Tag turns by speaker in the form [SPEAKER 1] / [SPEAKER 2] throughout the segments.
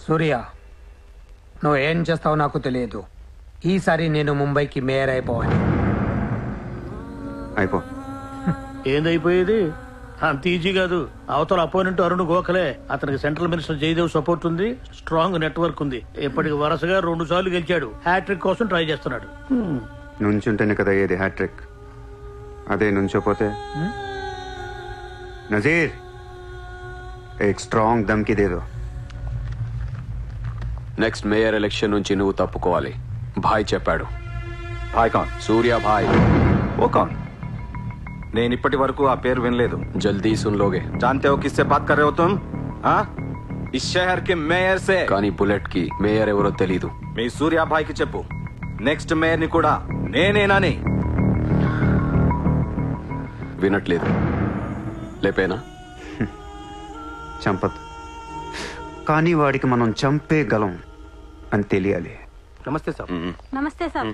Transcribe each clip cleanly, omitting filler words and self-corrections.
[SPEAKER 1] సూర్య, నువ్వు ఏం చేస్తావో నాకు తెలియదు. ఈసారి నేను ముంబైకి మేయర్ అయిపోవాలి.
[SPEAKER 2] అయిపో.
[SPEAKER 3] ఏందైపోయేది? అంత ఈజీ కాదు. అవతల అపోనెంట్ అరుణ్ గోఖలే. అతనికి సెంట్రల్ మినిస్టర్ జయదేవ్ సపోర్ట్ ఉంది, స్ట్రాంగ్ నెట్వర్క్ ఉంది. ఇప్పటికి వరుసగా 2 సార్లు గెలిచాడు. హ్యాట్రిక్ కోసం ట్రై చేస్తున్నాడు.
[SPEAKER 2] నుంచుంటేనే కదా ఏది హ్యాట్రిక్. అదే నుంచోపోతే నజీర్ एक स्ट्रांग धमकी दे दो.
[SPEAKER 4] నెక్స్ట్ మేయర్ ఎలక్షన్ నుంచి నువ్వు తప్పుకోవాలి. భాయ్ చెప్పాడు.
[SPEAKER 5] భాయ్ కౌన్?
[SPEAKER 4] సూర్య భాయ్.
[SPEAKER 5] ఓ కౌన్? నేను ఇప్పటి వరకు ఆ పేరు వినలేదు.
[SPEAKER 4] జల్దీ సున్ లోగే.
[SPEAKER 5] जानते हो किससे बात कर रहे हो तुम? हाँ, इस शहर के మేయర్ से.
[SPEAKER 4] కానీ బుల్లెట్ కి మేయర్ ఎవరో తెలీదు.
[SPEAKER 5] మీ సూర్య భాయ్ కి చెప్పు, నెక్స్ట్ మేయర్ ని కూడా నేనేనని.
[SPEAKER 4] వినట్లేదు. లేపేనా?
[SPEAKER 2] చంపదు, కానీ వాడికి మనం చంపేయగలం అని తెలియాలి.
[SPEAKER 5] నమస్తే సార్.
[SPEAKER 6] నమస్తే సార్.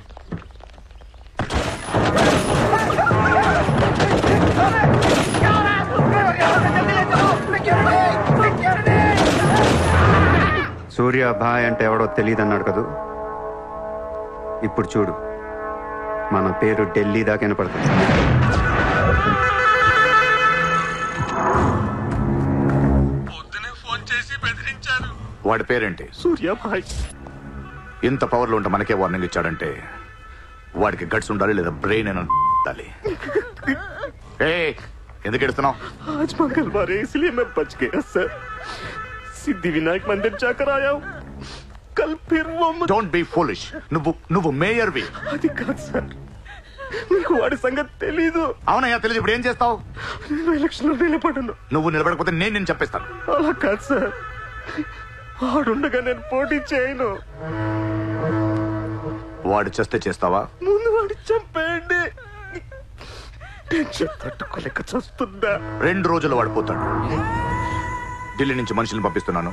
[SPEAKER 2] సూర్య భాయ్ అంటే ఎవడో తెలియదు అన్నాడు కదూ. ఇప్పుడు చూడు, మన పేరు ఢిల్లీ దాకా వినపడుతుంది.
[SPEAKER 7] వాడి పేరేంటి?
[SPEAKER 5] సూర్యాభాయ్.
[SPEAKER 7] ఇంత పవర్లో ఉంటే మనకే వార్నింగ్ ఇచ్చాడంటే వాడికి గట్స్ ఉండాలి, లేదా బ్రెయిన్ అని ఉండాలి. ఎందుకు ఎడుతున్నావు?
[SPEAKER 5] आज मंगलवार है इसलिए मैं बच गया सर. सिद्धि विनायक मंदिर जाकर आया हूँ. कल फिर वो
[SPEAKER 7] डोंट बी फूलिश. నువ్వు మేయర్ వి.
[SPEAKER 5] అది కాదు సార్, మీకు వాడి సంగతి తెలీదు.
[SPEAKER 7] అవునయ్యా తెలీదు. ఇప్పుడు ఏం చేస్తావు?
[SPEAKER 5] నేను ఎలక్షన్ లో నిలబడను.
[SPEAKER 7] నువ్వు నిలబడకపోతే నేను నిన్ను చంపేస్తాను.
[SPEAKER 5] అలా కాదు సార్, వాడుండగా నేను పోటీ చేయను.
[SPEAKER 7] వాడు చేస్తే చేస్తావా?
[SPEAKER 5] ముందు వాడి చంపేయండి. టెన్షన్ తట్టుకోలేక చస్తుందా.
[SPEAKER 7] 2 రోజుల్లో వాడు పోతాడు. ఢిల్లీ నుంచి మనుషుల్ని పంపిస్తున్నాను,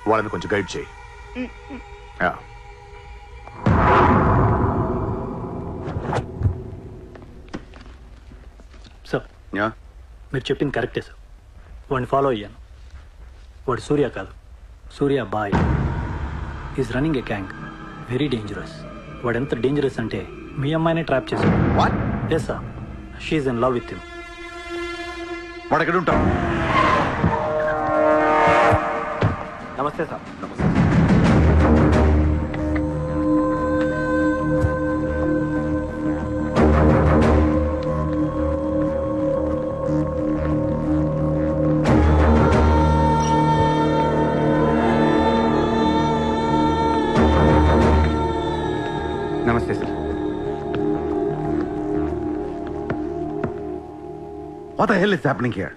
[SPEAKER 7] వాళ్ళని కొంచెం గైడ్ చేయి.
[SPEAKER 3] సార్, మీరు చెప్పింది కరెక్టే సార్. వాడిని ఫాలో అయ్యాను. వాడు సూర్య కాదు, Surya boy. Is running a gang. Very dangerous. వాడు ఎంత డేంజరస్ అంటే మీ అమ్మాయినే ట్రాప్ చేశాడు. Yes sir, she's in love with him.
[SPEAKER 7] వాడు ఎక్కడ ఉంటాడు?
[SPEAKER 5] నమస్తే సార్.
[SPEAKER 2] నమస్తే sir.
[SPEAKER 7] What the hell is happening here?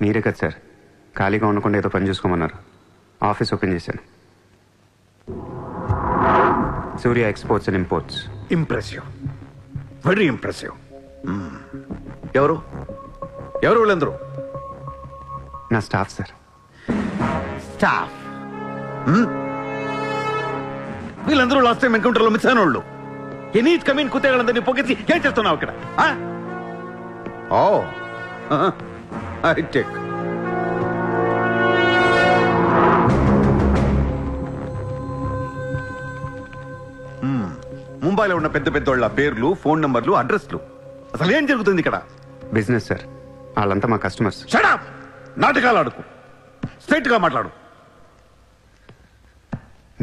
[SPEAKER 2] మీరే కదా సార్ ఖాళీగా ఉండకుండా ఏదో పని చూసుకోమన్నారు. ఆఫీస్ ఓపెన్ చేశాను. Surya exports and imports.
[SPEAKER 7] Impressive, very impressive. ఎవరు ఎవరు వీళ్ళందరూ?
[SPEAKER 2] నా స్టాఫ్ సార్.
[SPEAKER 7] స్టాఫ్? వీళ్ళందరూ లాస్ట్ టైం ఎన్కౌంటర్ లో మిస్ అయిన వాళ్ళు. ఎనీట్ కమీన్ కుత్తేగాళ్ళందరినీ పొగేసి ఏం చేస్తున్నావు ఇక్కడ? Oh hi-tech. ముంబైలో ఉన్న పెద్ద పెద్ద వాళ్ళ పేర్లు, ఫోన్ నంబర్లు, అడ్రస్లు. అసలు ఏం జరుగుతుంది ఇక్కడ?
[SPEAKER 2] Business sir. వాళ్ళంతా మా కస్టమర్స్.
[SPEAKER 7] Shut up! నాటకాలు ఆడుకు, స్ట్రైట్ గా మాట్లాడు.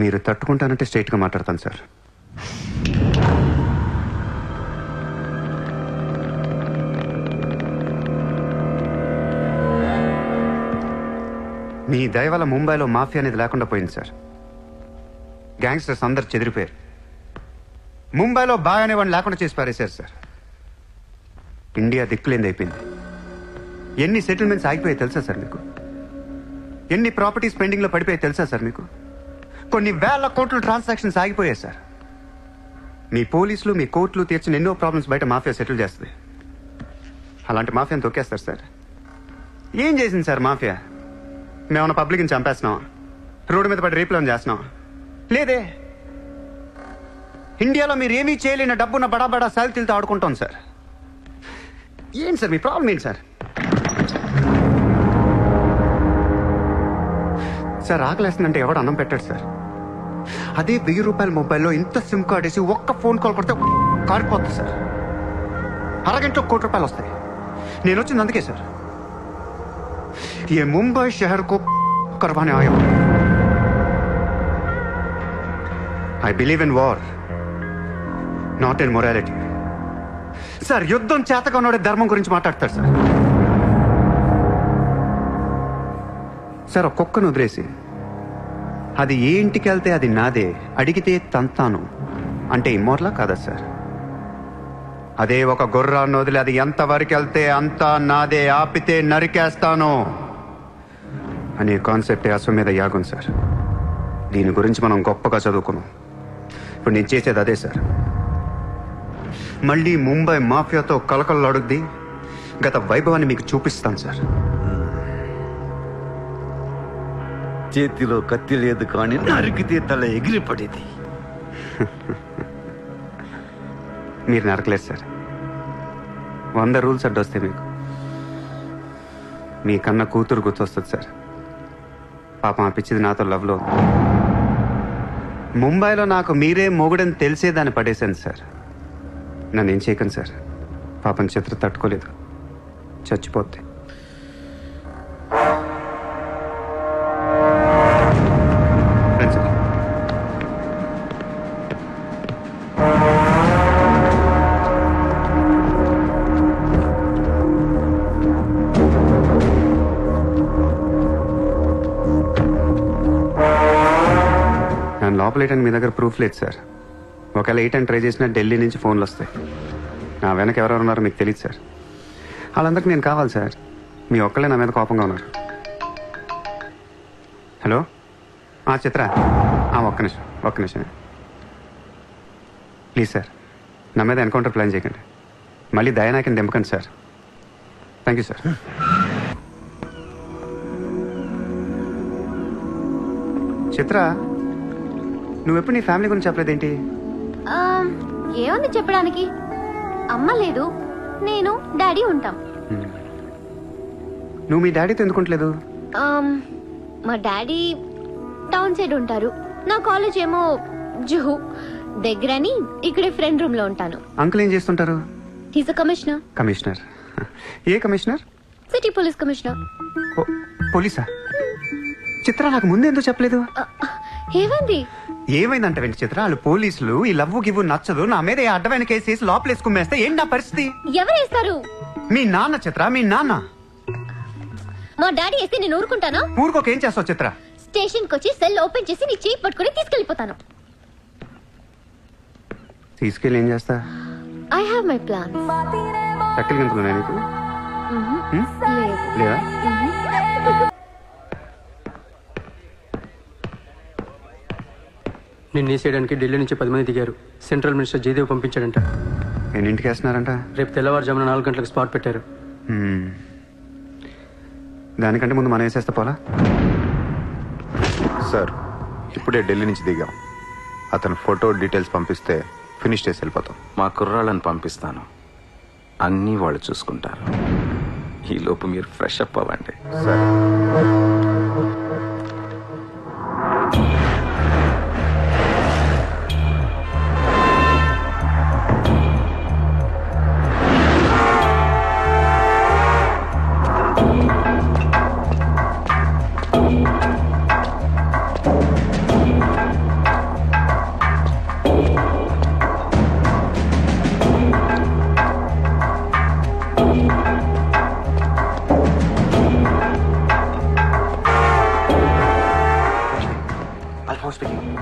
[SPEAKER 2] మీరు తట్టుకుంటానంటే స్ట్రైట్ గా మాట్లాడతాను సార్. మీ దయ వల్ల ముంబైలో మాఫియా అనేది లేకుండా పోయింది సార్. గ్యాంగ్స్టర్స్ అందరు చెదిరిపోయారు. ముంబైలో బాయ్ అనేవాడిని లేకుండా చేసి పారేశారు సార్. ఇండియా దిక్కులేంది అయిపోయింది. ఎన్ని సెటిల్మెంట్స్ ఆగిపోయాయి తెలుసా సార్ మీకు? ఎన్ని ప్రాపర్టీస్ పెండింగ్లో పడిపోయాయి తెలుసా సార్ మీకు? కొన్ని వేల కోట్ల ట్రాన్సాక్షన్స్ ఆగిపోయాయి సార్. మీ పోలీసులు, మీ కోర్టులు తీర్చిన ఎన్నో ప్రాబ్లమ్స్ బయట మాఫియా సెటిల్ చేస్తుంది. అలాంటి మాఫియాని తొక్కేస్తారు సార్. ఏం చేసింది సార్ మాఫియా? మేమన్నా పబ్లిక్ని చంపేస్తున్నాం, రోడ్డు మీద పడి రేపులను చేస్తున్నాం? లేదే. ఇండియాలో మీరు ఏమీ చేయలేని డబ్బున్న బడా బడా సాగితీలతో ఆడుకుంటాం సార్. ఏంటి సార్ మీ ప్రాబ్లం ఏంటి సార్? సార్ ఆకలేస్తుందంటే ఎవడు అన్నం పెట్టాడు సార్. అదే 1000 రూపాయల మొబైల్లో ఇంత సిమ్ కార్డ్ వేసి ఒక్క ఫోన్ కాల్ కొడితే కారిపోతుంది సార్. అరగంటలో 1 కోటి రూపాయలు వస్తాయి. నేను వచ్చింది అందుకే సార్. ये मुंबई शहर को करवाने आया हूं. I believe in war, not in morality. Sir యుద్ధం చేతగా ఉన్నోడే ధర్మం గురించి మాట్లాడతారు సార్. సార్ ఒక కుక్కను వదిలేసి అది ఏ ఇంటికి వెళ్తే అది నాదే, అడిగితే తంతాను అంటే ఇమ్మోర్లా కాదా సార్? అదే ఒక గుర్రాన్ని వదిలి అది ఎంతవరకు వెళ్తే అంతా నాదే, ఆపితే నరికేస్తాను అనే కాన్సెప్టే అశ్వమేధ యాగం సార్. దీని గురించి మనం గొప్పగా చదువుకున్నాం. ఇప్పుడు నేను చేసేది అదే సార్. మళ్ళీ ముంబై మాఫియాతో కలకలలాడుద్ది గత వైభవాన్ని మీకు చూపిస్తాను సార్.
[SPEAKER 7] చేతిలో కత్తి లేదు కానీ నరికితే తల ఎగిరిపడేది.
[SPEAKER 2] మీరు నరకలేదు సార్. 100 రూల్స్ అడ్డొస్తాయి మీకు. మీ కన్నా కూతురు గుర్తొస్తుంది సార్. పాపం ఆ పిచ్చిది నాతో లవ్లో ఉంది. ముంబైలో నాకు మీరే మొగుడని తెలిసే దాన్ని పడేశాను సార్. నన్ను ఏం చేయకండి సార్. పాపం చిత్ర తట్టుకోలేదు, చచ్చిపోద్ది. రండి సార్. నేను లోపలేయడానికి మీ దగ్గర ప్రూఫ్ లేదు సార్. ఒకవేళ 8 అని ట్రై చేసినా ఢిల్లీ నుంచి ఫోన్లు వస్తాయి. నా వెనక ఎవరెవరు ఉన్నారో మీకు తెలియదు సార్. వాళ్ళందరికీ నేను కావాలి సార్. మీ ఒక్కళ్ళే నా మీద కోపంగా ఉన్నారు. హలో చిత్ర, ఒక్క నిమిషం ప్లీజ్ సార్. నా మీద ఎన్కౌంటర్ ప్లాన్ చేయకండి. మళ్ళీ దయానాయకని దింపకండి సార్. Thank you sir. చిత్ర, నువ్వెప్పుడు నీ ఫ్యామిలీ గురించి చెప్పలేదేంటి?
[SPEAKER 6] ఏముంది చెప్పడానికి? అమ్మ లేదు, నేను డాడీ ఉంటాం.
[SPEAKER 2] నువ్వు మీ డాడీతో ఎందుకుంటలేదు?
[SPEAKER 6] మా డాడీ టౌన్ సైడ్ ఉంటారు. నా కాలేజ్ ఏమో జుహు దగ్గరని ఇక్కడే ఫ్రెండ్ రూమ్ లో ఉంటాను.
[SPEAKER 2] అంకుల్ ఏం చేస్తుంటారు?
[SPEAKER 6] He's commissioner.
[SPEAKER 2] కమిషనర్? ఏ కమిషనర్?
[SPEAKER 6] City police commissioner.
[SPEAKER 2] పోలీసా? చిత్ర, నాకు ముందు ఎందుకు చెప్పలేదు?
[SPEAKER 6] ఏమైంది?
[SPEAKER 2] ఏమైందంటే వెంట చిత్ర, వాళ్ళు పోలీసులు ఈ లవ్వు గివ్వు నచ్చదు, నా మీద అడ్డమైన కేసేసి లోపలేసుకుమ్మేస్తే ఏంటి నా పరిస్థితి?
[SPEAKER 6] ఎవరేస్తారు?
[SPEAKER 2] మీ నాన్న చిత్ర, మీ నాన్న.
[SPEAKER 6] మా డాడీ వేస్తే నేను ఊరుకుంటానా?
[SPEAKER 2] ఊరుకోక ఏం చేస్తావు చిత్ర?
[SPEAKER 6] స్టేషన్ కి వచ్చి సెల్ ఓపెన్ చేసి నీ చేయి పట్టుకుని తీసుకెళ్లిపోతాను.
[SPEAKER 2] తీసుకెళ్ళి ఏం చేస్తా?
[SPEAKER 6] I have my plan.
[SPEAKER 2] చక్కలు గంతులున్నాయి నీకు? లేదా?
[SPEAKER 3] నిన్ను వేసేయడానికి ఢిల్లీ నుంచి 10 మంది దిగారు. సెంట్రల్ మినిస్టర్ జయదేవ్ పంపించాడంట.
[SPEAKER 2] ఎన్నింటికి వేస్తున్నారంట?
[SPEAKER 3] రేపు తెల్లవారుజామున 4 గంటలకు స్పాట్ పెట్టారు.
[SPEAKER 2] దానికంటే ముందు మనం వేసేస్తా పోలా?
[SPEAKER 8] సార్, ఇప్పుడే ఢిల్లీ నుంచి దిగాం. అతను ఫోటో డీటెయిల్స్ పంపిస్తే ఫినిష్ చేసి వెళ్ళిపోతాం.
[SPEAKER 4] మా కుర్రాళ్ళని పంపిస్తాను, అన్నీ వాళ్ళు చూసుకుంటారు. ఈలోపు మీరు ఫ్రెష్ అప్ అవ్వండి.
[SPEAKER 8] సార్,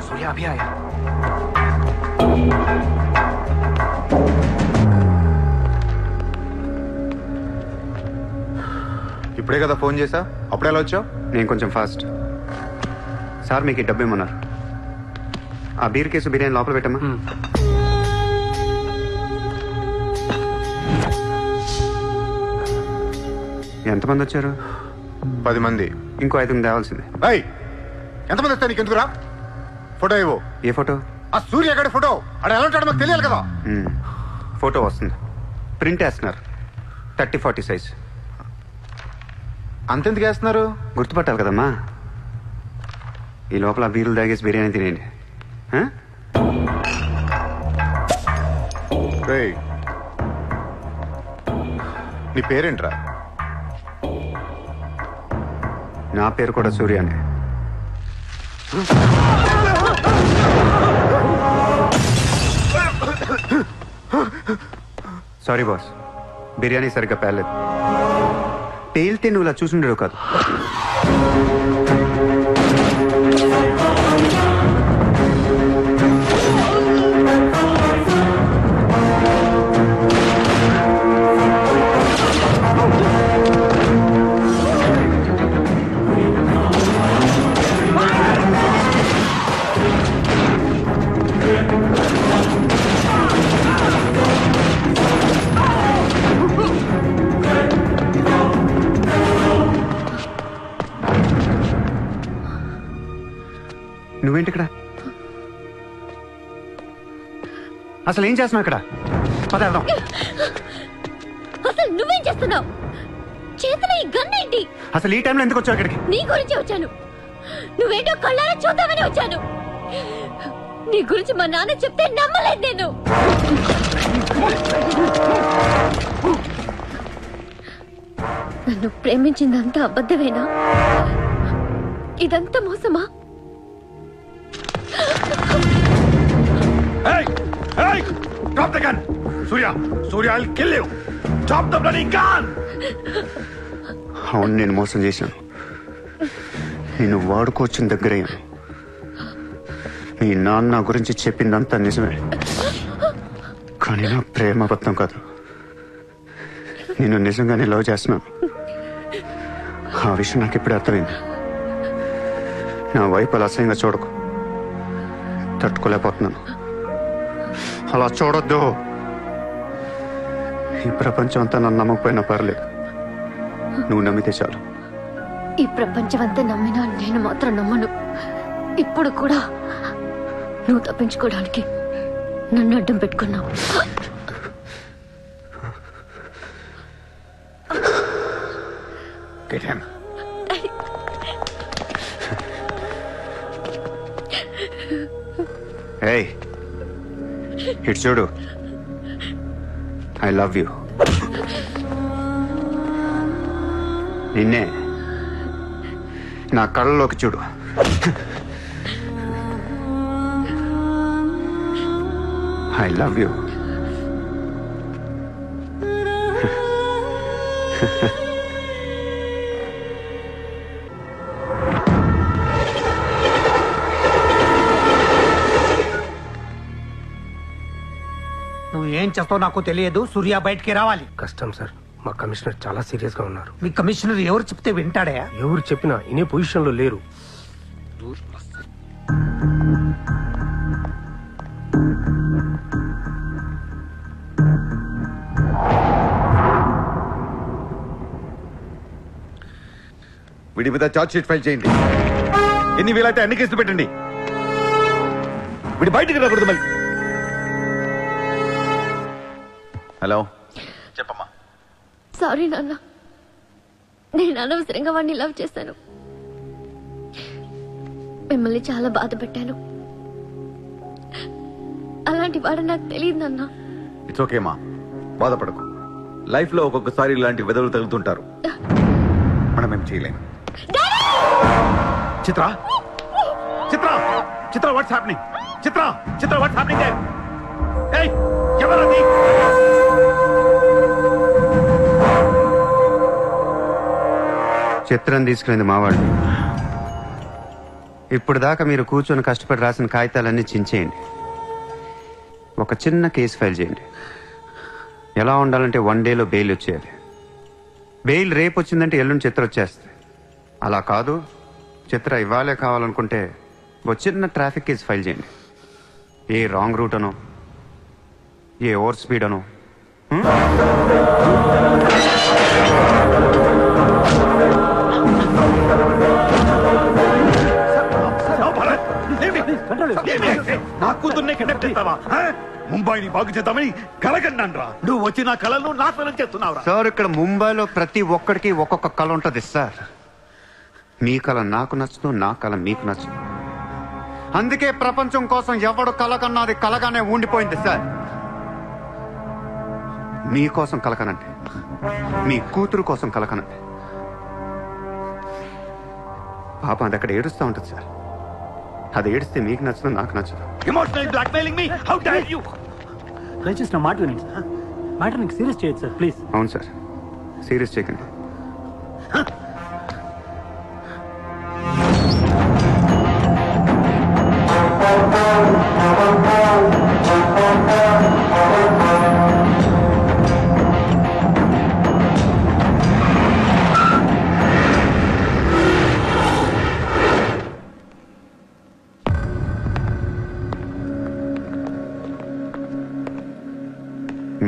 [SPEAKER 2] सूर्या अभी आया.
[SPEAKER 8] ఇప్పుడే కదా ఫోన్ చేసా, అప్పుడే ఎలా వచ్చావు?
[SPEAKER 2] నేను కొంచెం ఫాస్ట్. సార్ మీకు డబ్బు ఏమన్నారు? ఆ బీర్ కేసు బిర్యానీ లోపల పెట్టమ్మా. ఎంతమంది వచ్చారు?
[SPEAKER 8] 10 మంది.
[SPEAKER 2] ఇంకో 5 తేవాల్సిందే.
[SPEAKER 8] ఎంతమంది వస్తా నీకు ఎందుకురా? ఫోటో ఇవ్వు.
[SPEAKER 2] ఏ ఫోటో?
[SPEAKER 8] ఆ సూర్య గడి ఫోటో. అక్కడ ఎలా ఉంటాడో మాకు తెలియాలి కదా.
[SPEAKER 2] ఫోటో వస్తుంది, ప్రింట్ వేస్తున్నారు. 30-40 సైజ్.
[SPEAKER 8] అంతెందుకు వేస్తున్నారు?
[SPEAKER 2] గుర్తుపట్టాలి కదమ్మా. ఈ లోపల బీర్లు తాగేసి బిర్యానీ తినేయండి. ఆ?
[SPEAKER 8] రేయ్, నీ పేరేంట్రా?
[SPEAKER 2] నా పేరు కూడా సూర్యానే. సారీ బాస్, బిర్యానీ సరిగ్గా పేర్లేదు. పేలితే నువ్వు ఇలా చూసుండేవు కాదు. నువ్వేంటి ఇక్కడ? అసలు ఏం చేస్తున్నావు ఇక్కడ? పద వెళ్దాం.
[SPEAKER 6] అసలు నువ్వేం చేస్తున్నావు? చేతిలో ఈ గన్ ఏంటి?
[SPEAKER 2] అసలు ఈ టైంలో ఎందుకు వచ్చావు ఇక్కడికి?
[SPEAKER 6] నీ గురించి వచ్చాను. నువ్వేంటో కళ్ళారా చూద్దామని వచ్చాను. నీ గురించి మా నాన్న చెప్తే నమ్మలేదు నేను. నన్ను ప్రేమించిందంతా అబద్ధమేనా? ఇదంతా మోసమా?
[SPEAKER 7] Hey! Hey! Drop the gun! Surya! Surya, I'll kill you! Drop the bloody gun!
[SPEAKER 2] అవును, నేను మోసం చేశాను. నేను వాడుకోవచ్చిన దగ్గరయ్యాను. మీ నాన్న గురించి చెప్పిందంతా నిజమే, కానీ నా ప్రేమ అబద్ధం కాదు. నేను నిజంగానే లవ్ చేస్తున్నాను. ఆ విషయం నాకు ఇప్పుడే అర్థమైంది. నా వైపు అలా అసహ్యంగా చూడకు. తట్టుకోలేకపోతున్నాను. అలా చూడొద్దు. ఈ ప్రపంచం అంతా నన్ను నమ్మకపోయినా పర్లేదు, నువ్వు నమ్మితే చాలు.
[SPEAKER 6] ఈ ప్రపంచం అంతా నమ్మినా నేను మాత్రం నమ్మను. ఇప్పుడు కూడా నువ్వు తప్పించుకోవడానికి నన్ను అడ్డం పెట్టుకున్నావు.
[SPEAKER 7] Get him.
[SPEAKER 2] Hey, ఇటు చూడు. I love you. నిన్నే నా కళ్ళలోకి చూడు. I love you.
[SPEAKER 1] నువ్వు ఏం చేస్తావు నాకు తెలియదు. సూర్య బయటికి రావాలి.
[SPEAKER 9] కష్టం సార్, మా కమిషనర్ చాలా సీరియస్ గా ఉన్నారు.
[SPEAKER 1] మీ కమిషనర్ ఎవరు చెప్తే వింటాడా?
[SPEAKER 9] ఎవరు చెప్పినా ఇనే పొజిషన్ లో లేరు.
[SPEAKER 7] వీడి మీద చార్జ్ షీట్ ఫైల్ చేయండి. ఎన్ని వీలైతే అన్ని కేసులు పెట్టండి. వీడి బయటికి రాకూడదు మళ్ళీ. హలో, చెప్పమ్మా.
[SPEAKER 6] సారీ నాన్న, నేను అనవసరంగా వాడిని లవ్ చేశాను. మిమ్మల్ని చాలా బాధ పెట్టాను. అలాంటి వాడు నాకు తెలియదు నాన్న.
[SPEAKER 7] ఇట్స్ ఓకే మా, బాధపడకు. లైఫ్ లో ఒక్కొక్కసారి ఇలాంటి వెదవులు తగులుతుంటారు. మనం ఏం చేయలేము. Chitra, Chitra, Chitra, what's happening? Chitra, Chitra, what's happening there? ఏయ్, ఎవరది?
[SPEAKER 2] చిత్రం తీసుకునేది మావాడు. ఇప్పుడు దాకా మీరు కూర్చొని కష్టపడి రాసిన కాగితాలన్నీ చించేయండి. ఒక చిన్న కేసు ఫైల్ చేయండి. ఎలా ఉండాలంటే 1 డేలో బెయిల్ వచ్చేయాలి. బెయిల్ రేపు వచ్చిందంటే ఎల్లుండి చిత్ర వచ్చేస్తుంది. అలా కాదు, చిత్ర ఇవ్వాలే కావాలనుకుంటే ఒక చిన్న ట్రాఫిక్ కేసు ఫైల్ చేయండి. ఏ రాంగ్ రూట్ అనో, ఏ ఓవర్ స్పీడ్ అనో.
[SPEAKER 7] నా కూతుర్నే కిడ్నాప్ చేస్తావా? ముంబైని బాగు చేద్దామని కలగన్నాను రా. నువ్వు వచ్చి నా కళను నాశనం చేస్తున్నావురా.
[SPEAKER 2] సార్, ఇక్కడ ముంబైలో ప్రతి ఒక్కడికి ఒక్కొక్క కళ ఉంటుంది సార్. మీ కళ నాకు నచ్చదు, నా కళ మీకు నచ్చదు. అందుకే ప్రపంచం కోసం ఎవడు కలకన్నది కలగానే ఉండిపోయింది సార్. మీకోసం కలకనండి, మీ కూతురు కోసం కలకనండి. పాప అది అక్కడ ఏడుస్తూ ఉంటుంది సార్. అది ఏడిస్తే మీకు నచ్చదు, నాకు నచ్చదు.
[SPEAKER 7] Emotional blackmailing me, how dare you!
[SPEAKER 3] దయచేసి నా మాట వినండి సార్. మ్యాటర్ నీకు సీరియస్ చేయొచ్చు సార్, ప్లీజ్.
[SPEAKER 2] అవును సార్, సీరియస్ చేయకండి.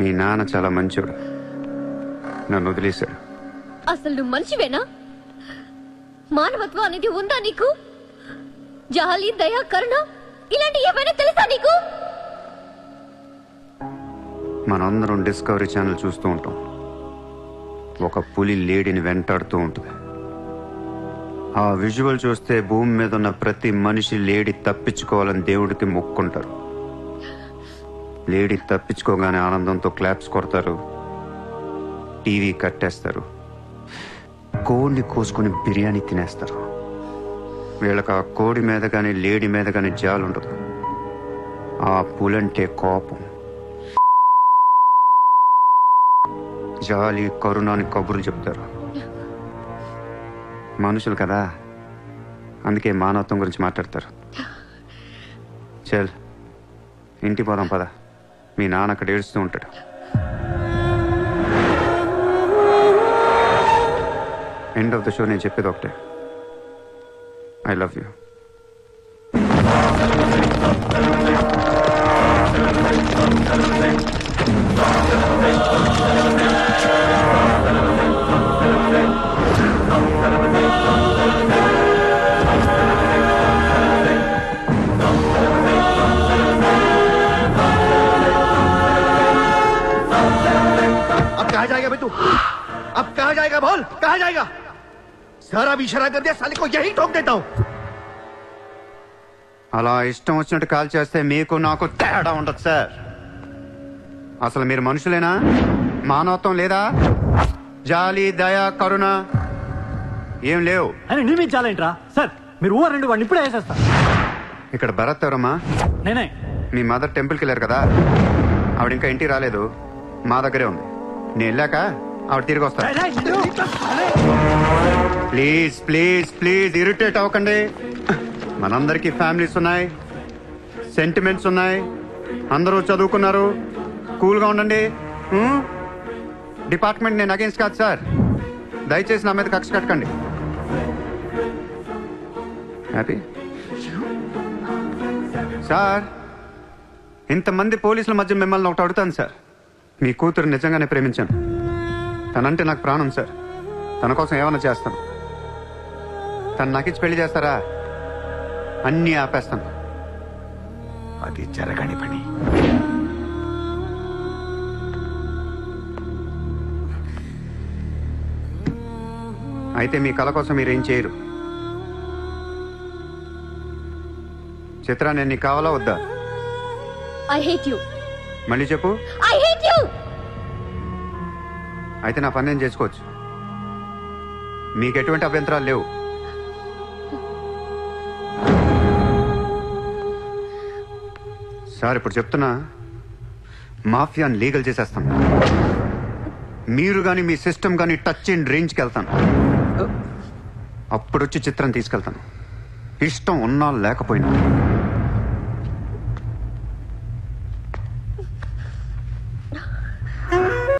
[SPEAKER 2] మీ నాన్న చాలా మంచోడు, నన్ను వదిలేశాడు.
[SPEAKER 6] అసలు నువ్వు మనిషివేనా? మానవత్వం అనేది ఉందా నీకు? జాలి, దయ, కరుణ ఇలాంటి ఏమైనా తెలుసా నీకు?
[SPEAKER 2] మనందరం డిస్కవరీ ఛానల్ చూస్తూ ఉంటాం. ఒక పులి లేడీని వెంటాడుతూ ఉంటుంది. ఆ విజువల్ చూస్తే భూమి మీద ఉన్న ప్రతి మనిషి లేడీ తప్పించుకోవాలని దేవుడికి మొక్కుంటారు. లేడీ తప్పించుకోగానే ఆనందంతో క్లాప్స్ కొడతారు, టీవీ కట్టేస్తారు, కోడిని కోసుకుని బిర్యానీ తినేస్తారు. వీళ్ళకి ఆ కోడి మీద కానీ లేడీ మీద కానీ జాలి ఉండదు. ఆ పులంటే కోపం, జాలి, కరుణ అని కబుర్లు చెప్తారు. మనుషులు కదా, అందుకే మానవత్వం గురించి మాట్లాడతారు. చల్ ఇంటికి పోదాం పద, మీ నాన్న అక్కడ ఏడుస్తూ ఉంటాడు. ఎండ్ ఆఫ్ ద షో నేను చెప్పేది ఒకటే, ఐ లవ్ యూ.
[SPEAKER 7] अब कहाँ जाएगा बे तू? अब कहाँ जाएगा बोल, कहाँ जाएगा? सारा भी इशारा कर दिया, साले को यही ठोक देता हूँ.
[SPEAKER 2] అలా ఇష్టం వచ్చినట్టు కాల్ చేస్తే మీకు నాకు తేడా ఉండదు సార్. అసలు మీరు మనుషులేనా? మానవత్వం లేదా? జాలి, దయ, కరుణ ఏం లేవు.
[SPEAKER 3] అని నీ మీద చాలేంట్రా సార్? మీరు ఊరు రెండు వాడిని ఇప్పుడే వేసేస్తా.
[SPEAKER 2] ఇక్కడ భరత్ ఎవరమ్మా?
[SPEAKER 3] నేనే.
[SPEAKER 2] మీ మదర్ టెంపుల్కి వెళ్ళారు కదా, ఆవిడ ఇంకా ఇంటికి రాలేదు, మా దగ్గరే ఉంది. నేను వెళ్ళాక ఆవిడ తిరిగి వస్తా. ప్లీజ్ ప్లీజ్ ప్లీజ్ ఇరిటేట్ అవ్వకండి. మనందరికీ ఫ్యామిలీస్ ఉన్నాయి, సెంటిమెంట్స్ ఉన్నాయి, అందరూ చదువుకున్నారు, కూల్గా ఉండండి. డిపార్ట్మెంట్ నేను అగేన్స్ట్ కాదు సార్, దయచేసి నా మీద కక్ష కట్టకండి. Happy sir? ఇంతమంది పోలీసుల మధ్య మిమ్మల్ని ఒకటి అడుగుతాను సార్. మీ కూతురు నిజంగానే ప్రేమించాను, తనంటే నాకు ప్రాణం సార్. తన కోసం ఏమైనా చేస్తాను. తను నాకిచ్చి పెళ్లి చేస్తారా? అన్నీ ఆపేస్తాను.
[SPEAKER 7] అది జరగని పని.
[SPEAKER 2] అయితే మీ కళ కోసం మీరేం చేయరు. చిత్ర, నేను నీకు కావాలా వద్దా?
[SPEAKER 6] I hate you.
[SPEAKER 2] మళ్ళీ చెప్పు.
[SPEAKER 6] I hate you.
[SPEAKER 2] అయితే నా పని నేను చేసుకోవచ్చు, మీకు ఎటువంటి అభ్యంతరాలు లేవు. సార్ ఇప్పుడు చెప్తున్నా, మాఫియాని లీగల్ చేసేస్తాను. మీరు కానీ మీ సిస్టమ్ కానీ టచ్ అండ్ రేంజ్కి వెళ్తాను. అప్పుడు వచ్చి చిత్రం తీసుకెళ్తాను, ఇష్టం ఉన్నా లేకపోయినా.